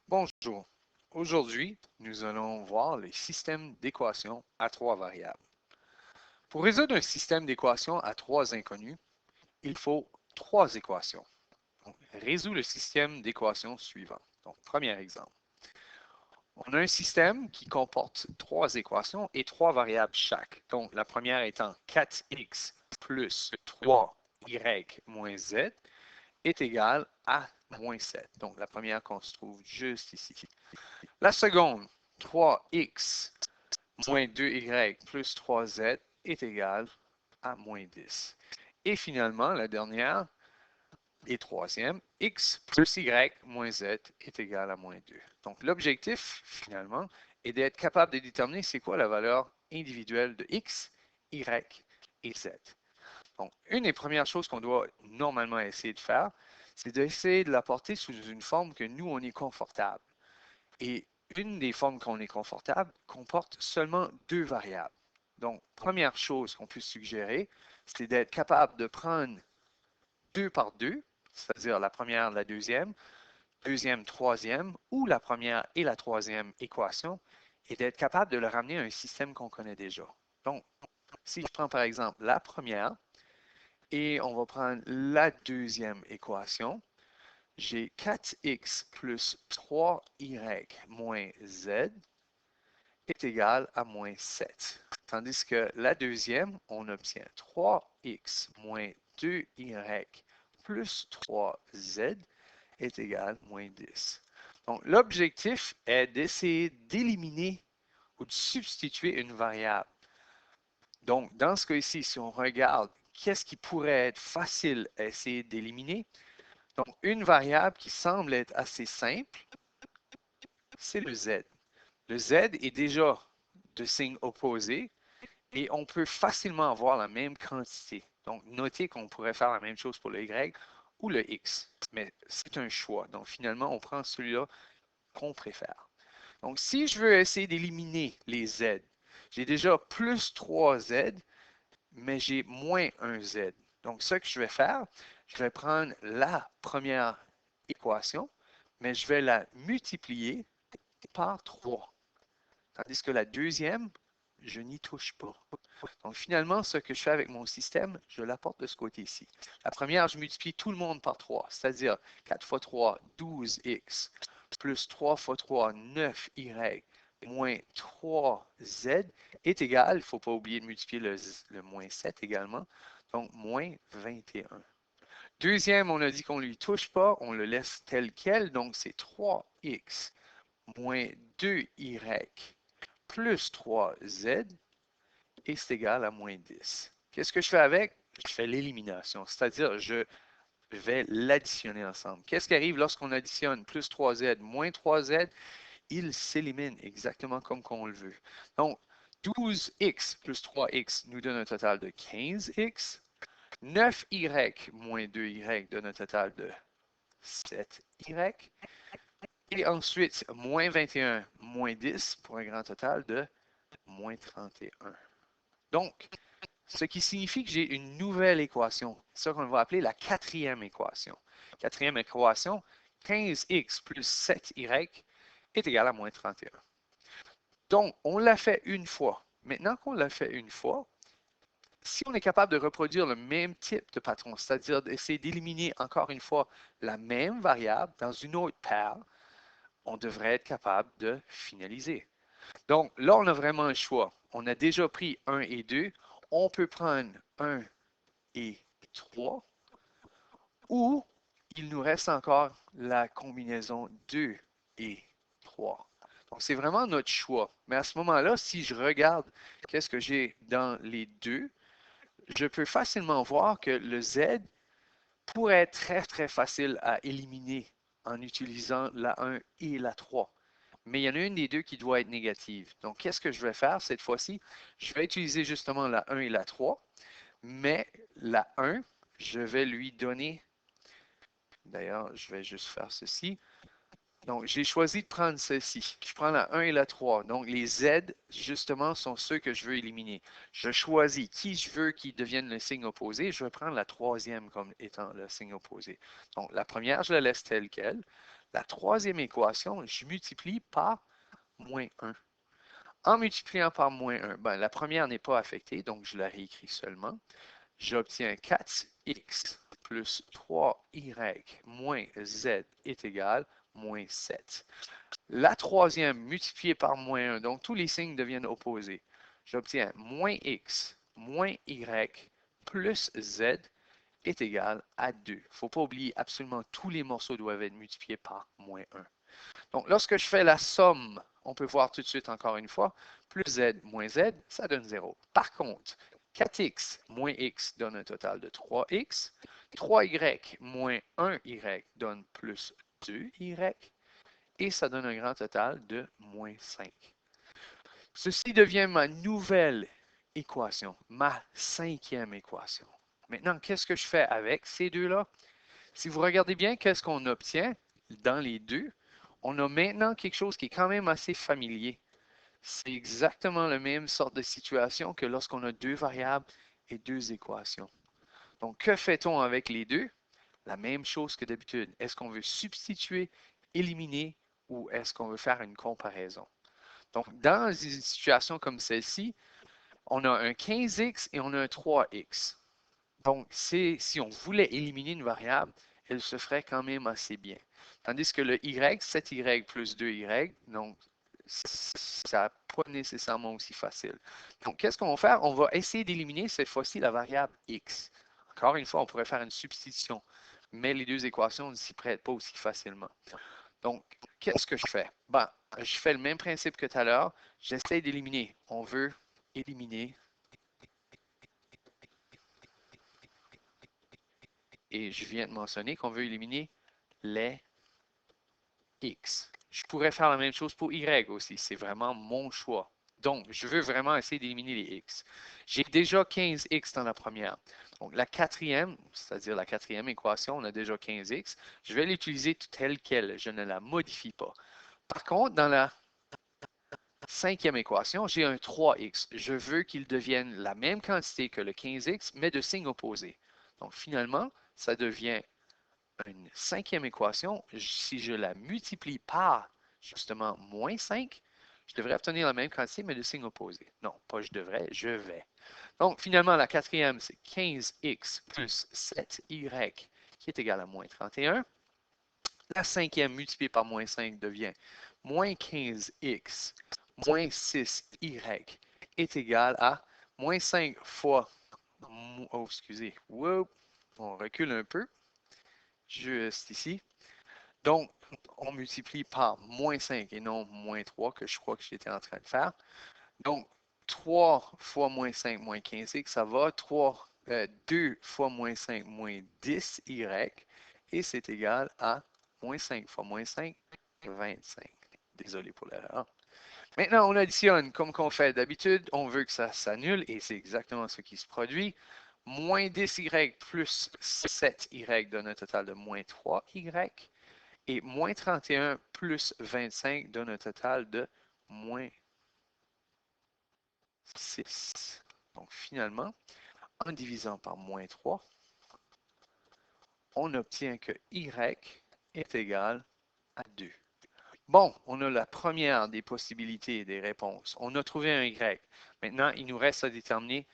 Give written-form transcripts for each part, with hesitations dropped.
Bonjour. Aujourd'hui, nous allons voir les systèmes d'équations à trois variables. Pour résoudre un système d'équations à trois inconnus, il faut trois équations. Donc, résous le système d'équations suivant. Donc, premier exemple. On a un système qui comporte trois équations et trois variables chaque. Donc, la première étant 4x plus 3y moins z est égal à moins 7. Donc, la première qu'on se trouve juste ici. La seconde, 3x moins 2y plus 3z est égal à moins 10. Et finalement, la dernière et troisième, x plus y moins z est égal à moins 2. Donc, l'objectif, finalement, est d'être capable de déterminer c'est quoi la valeur individuelle de x, y et z. Donc, une des premières choses qu'on doit normalement essayer de faire, c'est d'essayer de l'apporter sous une forme que nous, on est confortable. Et une des formes qu'on est confortable comporte seulement deux variables. Donc, première chose qu'on peut suggérer, c'est d'être capable de prendre 2 par 2, c'est-à-dire la première, la deuxième, troisième, ou la première et la troisième équation, et d'être capable de le ramener à un système qu'on connaît déjà. Donc, si je prends par exemple la première, et on va prendre la deuxième équation, j'ai 4x plus 3y moins z est égal à moins 7. Tandis que la deuxième, on obtient 3x moins 2y plus 3z est égal à moins 10. Donc, l'objectif est d'essayer d'éliminer ou de substituer une variable. Donc, dans ce cas-ci, si on regarde qu'est-ce qui pourrait être facile à essayer d'éliminer, donc une variable qui semble être assez simple, c'est le z. Le z est déjà de signe opposé et on peut facilement avoir la même quantité. Donc, notez qu'on pourrait faire la même chose pour le y ou le x, mais c'est un choix. Donc, finalement, on prend celui-là qu'on préfère. Donc, si je veux essayer d'éliminer les z, j'ai déjà plus 3z, mais j'ai moins un z. Donc, ce que je vais faire, je vais prendre la première équation, mais je vais la multiplier par 3. Tandis que la deuxième, je n'y touche pas. Donc, finalement, ce que je fais avec mon système, je l'apporte de ce côté-ci. La première, je multiplie tout le monde par 3, c'est-à-dire 4 fois 3, 12x, plus 3 fois 3, 9y, moins 3z est égal, il ne faut pas oublier de multiplier le moins 7 également, donc moins 21. Deuxième, on a dit qu'on ne lui touche pas, on le laisse tel quel, donc c'est 3x moins 2y plus 3z et c'est égal à moins 10. Qu'est-ce que je fais avec? Je fais l'élimination, c'est-à-dire je vais l'additionner ensemble. Qu'est-ce qui arrive lorsqu'on additionne plus 3z moins 3z? Il s'élimine exactement comme qu'on le veut. Donc, 12x plus 3x nous donne un total de 15x. 9y moins 2y donne un total de 7y. Et ensuite, moins 21 moins 10 pour un grand total de moins 31. Donc, ce qui signifie que j'ai une nouvelle équation. C'est ça qu'on va appeler la quatrième équation. Quatrième équation, 15x plus 7y est égal à moins 31. Donc, on l'a fait une fois. Maintenant qu'on l'a fait une fois, si on est capable de reproduire le même type de patron, c'est-à-dire d'essayer d'éliminer encore une fois la même variable dans une autre paire, on devrait être capable de finaliser. Donc, là, on a vraiment un choix. On a déjà pris 1 et 2. On peut prendre 1 et 3, ou il nous reste encore la combinaison 2 et 3. Donc, c'est vraiment notre choix. Mais à ce moment-là, si je regarde qu'est-ce que j'ai dans les deux, je peux facilement voir que le Z pourrait être très, très facile à éliminer en utilisant la 1 et la 3. Mais il y en a une des deux qui doit être négative. Donc, qu'est-ce que je vais faire cette fois-ci? Je vais utiliser justement la 1 et la 3, mais la 1, je vais lui donner. D'ailleurs, je vais juste faire ceci. Donc, j'ai choisi de prendre celle-ci. Je prends la 1 et la 3. Donc, les Z, justement, sont ceux que je veux éliminer. Je choisis qui je veux qui devienne le signe opposé. Je vais prendre la troisième comme étant le signe opposé. Donc, la première, je la laisse telle qu'elle. La troisième équation, je multiplie par moins 1. En multipliant par moins 1, ben, la première n'est pas affectée, donc je la réécris seulement. J'obtiens 4x plus 3y moins z est égal à moins 7. La troisième multipliée par moins 1, donc tous les signes deviennent opposés. J'obtiens moins x moins y plus z est égal à 2. Il ne faut pas oublier, absolument tous les morceaux doivent être multipliés par moins 1. Donc, lorsque je fais la somme, on peut voir tout de suite encore une fois, plus z moins z, ça donne 0. Par contre, 4x moins x donne un total de 3x. 3y moins 1y donne plus 2y. Et ça donne un grand total de moins 5. Ceci devient ma nouvelle équation, ma cinquième équation. Maintenant, qu'est-ce que je fais avec ces deux-là? Si vous regardez bien, qu'est-ce qu'on obtient dans les deux? On a maintenant quelque chose qui est quand même assez familier. C'est exactement la même sorte de situation que lorsqu'on a deux variables et deux équations. Donc, que fait-on avec les deux? La même chose que d'habitude. Est-ce qu'on veut substituer, éliminer ou est-ce qu'on veut faire une comparaison? Donc, dans une situation comme celle-ci, on a un 15x et on a un 3x. Donc, si on voulait éliminer une variable, elle se ferait quand même assez bien. Tandis que le y, 7y plus 2y, donc ça n'est pas nécessairement aussi facile. Donc, qu'est-ce qu'on va faire? On va essayer d'éliminer cette fois-ci la variable x. Encore une fois, on pourrait faire une substitution, mais les deux équations ne s'y prêtent pas aussi facilement. Donc, qu'est-ce que je fais? Ben, je fais le même principe que tout à l'heure. J'essaie d'éliminer. On veut éliminer. Et je viens de mentionner qu'on veut éliminer les x. Je pourrais faire la même chose pour y aussi. C'est vraiment mon choix. Donc, je veux vraiment essayer d'éliminer les x. J'ai déjà 15x dans la première. Donc, la quatrième, c'est-à-dire la quatrième équation, on a déjà 15x. Je vais l'utiliser telle qu'elle. Je ne la modifie pas. Par contre, dans la cinquième équation, j'ai un 3x. Je veux qu'il devienne la même quantité que le 15x, mais de signe opposé. Donc, finalement, ça devient une cinquième équation. Si je la multiplie par, justement, moins 5, je devrais obtenir la même quantité, mais de signe opposé. Non, pas je devrais, je vais. Donc, finalement, la quatrième, c'est 15x plus 7y qui est égal à moins 31. La cinquième multipliée par moins 5 devient moins 15x moins 6y est égal à moins 5 fois, oh, excusez, whoop, on recule un peu, juste ici. Donc, on multiplie par moins 5 et non moins 3 que je crois que j'étais en train de faire. Donc, 3 fois moins 5 moins 15x, ça va. 2 fois moins 5 moins 10y et c'est égal à moins 5 fois moins 5, 25. Désolé pour l'erreur. Maintenant, on additionne comme qu'on fait d'habitude. On veut que ça s'annule et c'est exactement ce qui se produit. Moins 10y plus 7y donne un total de moins 3y. Et moins 31 plus 25 donne un total de moins 6. Donc finalement, en divisant par moins 3, on obtient que y est égal à 2. Bon, on a la première des possibilités des réponses. On a trouvé un y. Maintenant, il nous reste à déterminer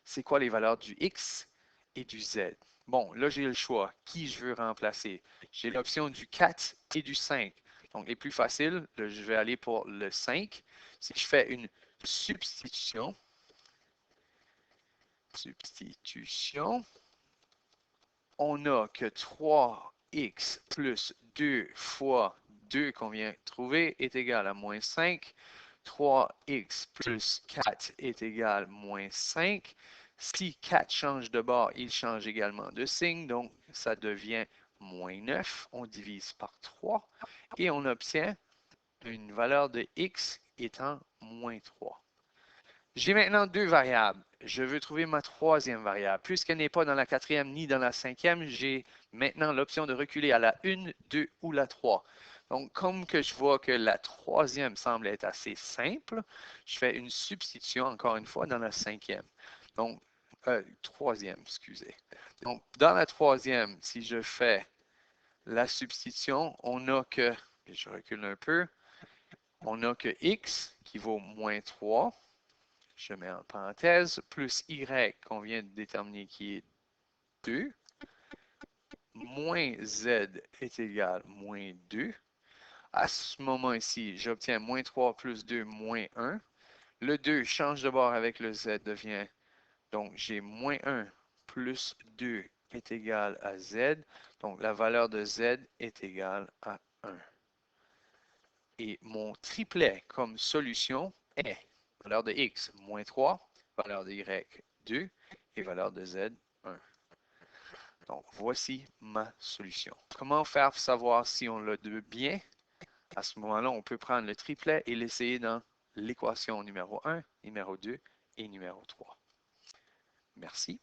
c'est quoi les valeurs du x et du z. Bon, là, j'ai le choix. Qui je veux remplacer? J'ai l'option du 4 et du 5. Donc, les plus faciles, là, je vais aller pour le 5. Si je fais une substitution, on n'a que 3x plus 2 fois 2 qu'on vient de trouver est égal à moins 5. 3x plus 4 est égal à moins 5. Si 4 change de bord, il change également de signe, donc ça devient moins 9. On divise par 3 et on obtient une valeur de x étant moins 3. J'ai maintenant deux variables. Je veux trouver ma troisième variable. Puisqu'elle n'est pas dans la quatrième ni dans la cinquième, j'ai maintenant l'option de reculer à la 1, 2 ou la 3. Donc, comme que je vois que la troisième semble être assez simple, je fais une substitution, encore une fois, dans la cinquième. Donc, troisième, excusez. Donc, dans la troisième, si je fais La substitution, on a que, je recule un peu, on a que x qui vaut moins 3, je mets en parenthèse, plus y qu'on vient de déterminer qui est 2, moins z est égal à moins 2. À ce moment ici, j'obtiens moins 3 plus 2 moins 1. Le 2 change de bord avec le z, devient, donc j'ai moins 1 plus 2 est égal à z. Donc la valeur de z est égale à 1. Et mon triplet comme solution est valeur de x, moins 3, valeur de y, 2, et valeur de z, 1. Donc, voici ma solution. Comment faire pour savoir si on l'a de bien? À ce moment-là, on peut prendre le triplet et l'essayer dans l'équation numéro 1, numéro 2 et numéro 3. Merci.